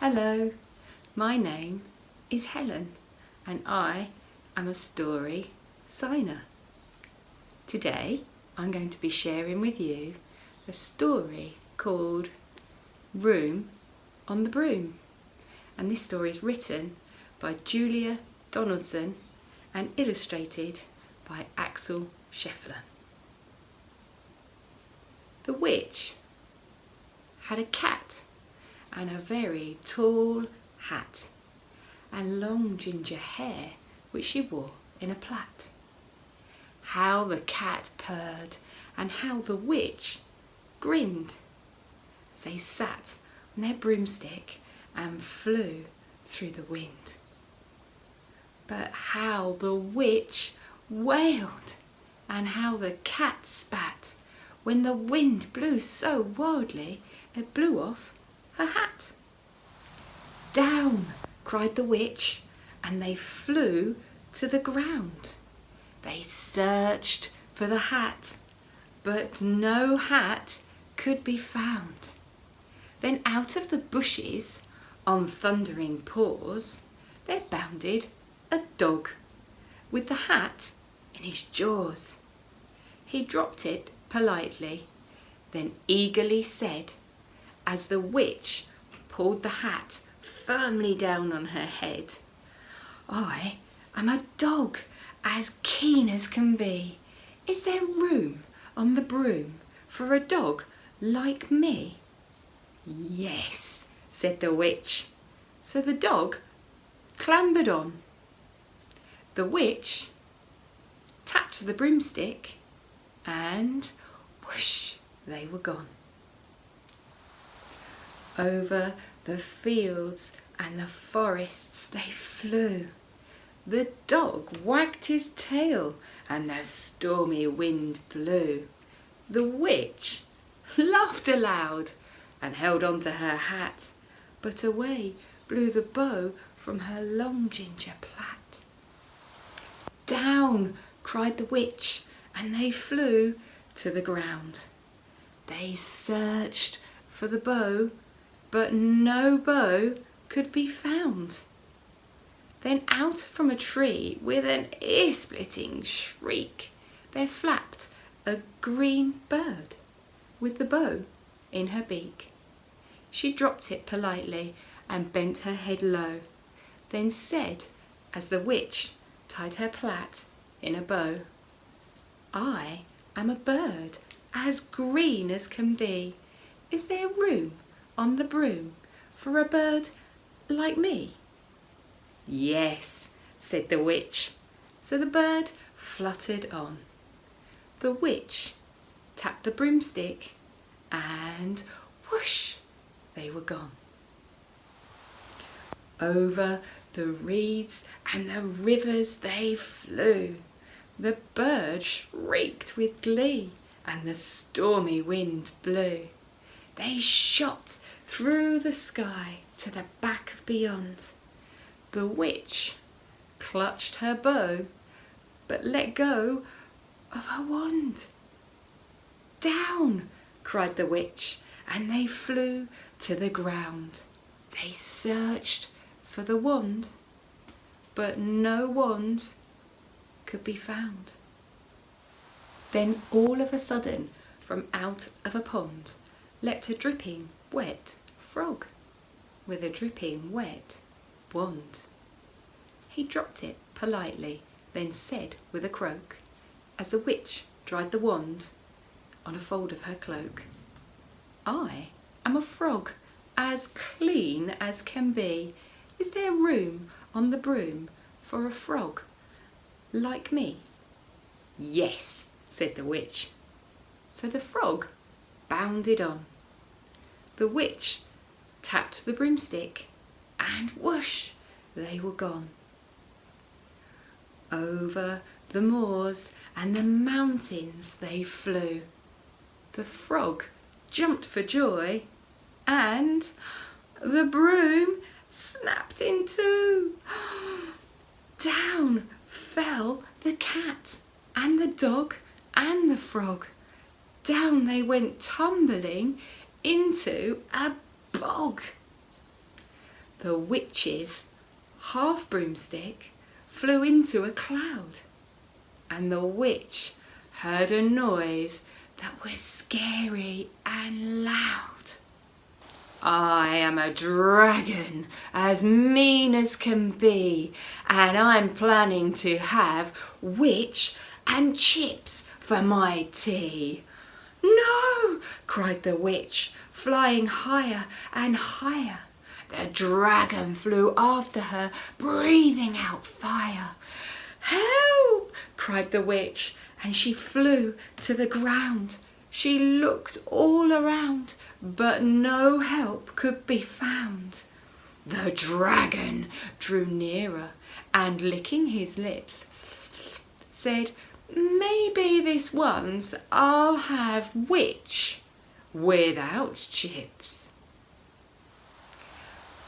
Hello, my name is Helen and I am a story signer. Today I'm going to be sharing with you a story called Room on the Broom, and this story is written by Julia Donaldson and illustrated by Axel Scheffler. The witch had a cat and a very tall hat and long ginger hair which she wore in a plait. How the cat purred and how the witch grinned as they sat on their broomstick and flew through the wind. But how the witch wailed and how the cat spat when the wind blew so wildly it blew off her hat. Down, cried the witch, and they flew to the ground. They searched for the hat, but no hat could be found. Then out of the bushes, on thundering paws, there bounded a dog, with the hat in his jaws. He dropped it politely, then eagerly said, as the witch pulled the hat firmly down on her head, "I am a dog as keen as can be. Is there room on the broom for a dog like me?" "Yes," said the witch. So the dog clambered on. The witch tapped the broomstick and whoosh, they were gone. Over the fields and the forests they flew. The dog wagged his tail and the stormy wind blew. The witch laughed aloud and held on to her hat, but away blew the bow from her long ginger plait. Down, cried the witch, and they flew to the ground. They searched for the bow, but no bow could be found. Then out from a tree with an ear-splitting shriek there flapped a green bird with the bow in her beak. She dropped it politely and bent her head low, then said as the witch tied her plait in a bow, "I am a bird as green as can be. Is there room on the broom for a bird like me?" "Yes," said the witch. So the bird fluttered on. The witch tapped the broomstick and whoosh, they were gone. Over the reeds and the rivers they flew. The bird shrieked with glee and the stormy wind blew. They shot through the sky to the back of beyond. The witch clutched her bow, but let go of her wand. Down, cried the witch, and they flew to the ground. They searched for the wand, but no wand could be found. Then all of a sudden, from out of a pond, leapt a dripping, wet frog with a dripping, wet wand. He dropped it politely, then said with a croak, as the witch dried the wand on a fold of her cloak, "I am a frog as clean as can be. Is there room on the broom for a frog like me?" "Yes," said the witch. So the frog bounded on. The witch tapped the broomstick and whoosh, they were gone. Over the moors and the mountains they flew. The frog jumped for joy and the broom snapped in two. Down fell the cat and the dog and the frog. Down they went tumbling into a bog. the witch's half broomstick flew into a cloud, and the witch heard a noise that was scary and loud. I am a dragon as mean as can be, and I'm planning to have witch and chips for my tea. No, cried the witch, flying higher and higher. The dragon flew after her, breathing out fire. Help, cried the witch, and she flew to the ground. She looked all around, but no help could be found. The dragon drew nearer and, licking his lips, said, maybe this once I'll have witch without chips.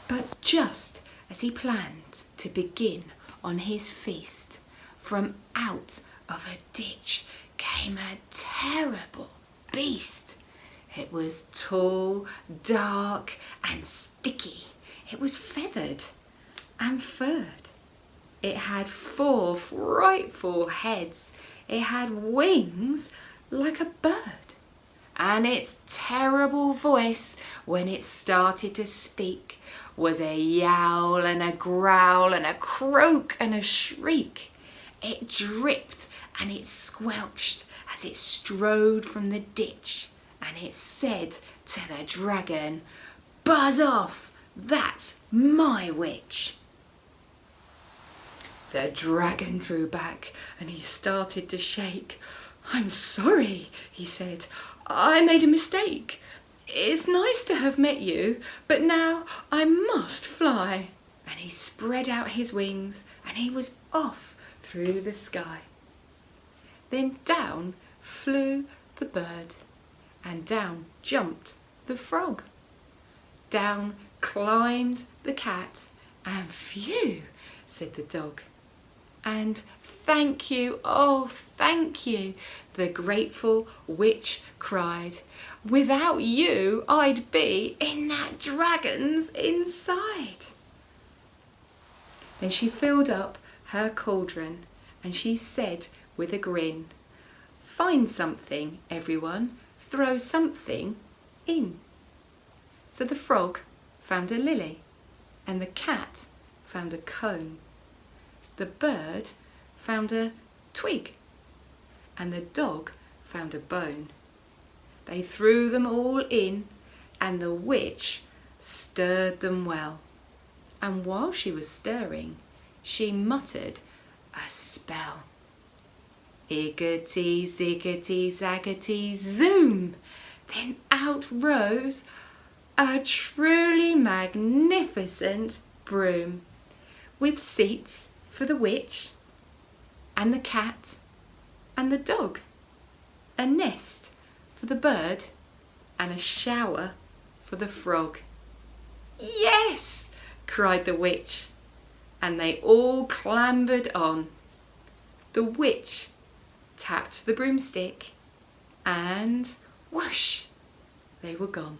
But just as he planned to begin on his feast, from out of a ditch came a terrible beast. It was tall, dark and sticky. It was feathered and furred. It had 4 frightful heads. It had wings like a bird. And its terrible voice, when it started to speak, was a yowl and a growl and a croak and a shriek. It dripped and it squelched as it strode from the ditch, and it said to the dragon, buzz off, that's my witch. The dragon drew back and he started to shake. I'm sorry, he said, I made a mistake. It's nice to have met you, but now I must fly. And he spread out his wings and he was off through the sky. Then down flew the bird, and down jumped the frog. Down climbed the cat, and phew, said the dog. And thank you, oh thank you, the grateful witch cried. Without you I'd be in that dragon's inside. Then she filled up her cauldron and she said with a grin, find something, everyone, throw something in. So the frog found a lily, and the cat found a comb. The bird found a twig, and the dog found a bone. They threw them all in, and the witch stirred them well. And while she was stirring, she muttered a spell. Iggity, ziggity, zaggity, zoom! Then out rose a truly magnificent broom, with seats for the witch, and the cat, and the dog, a nest for the bird, and a shower for the frog. Yes! cried the witch, and they all clambered on. The witch tapped the broomstick, and whoosh, they were gone.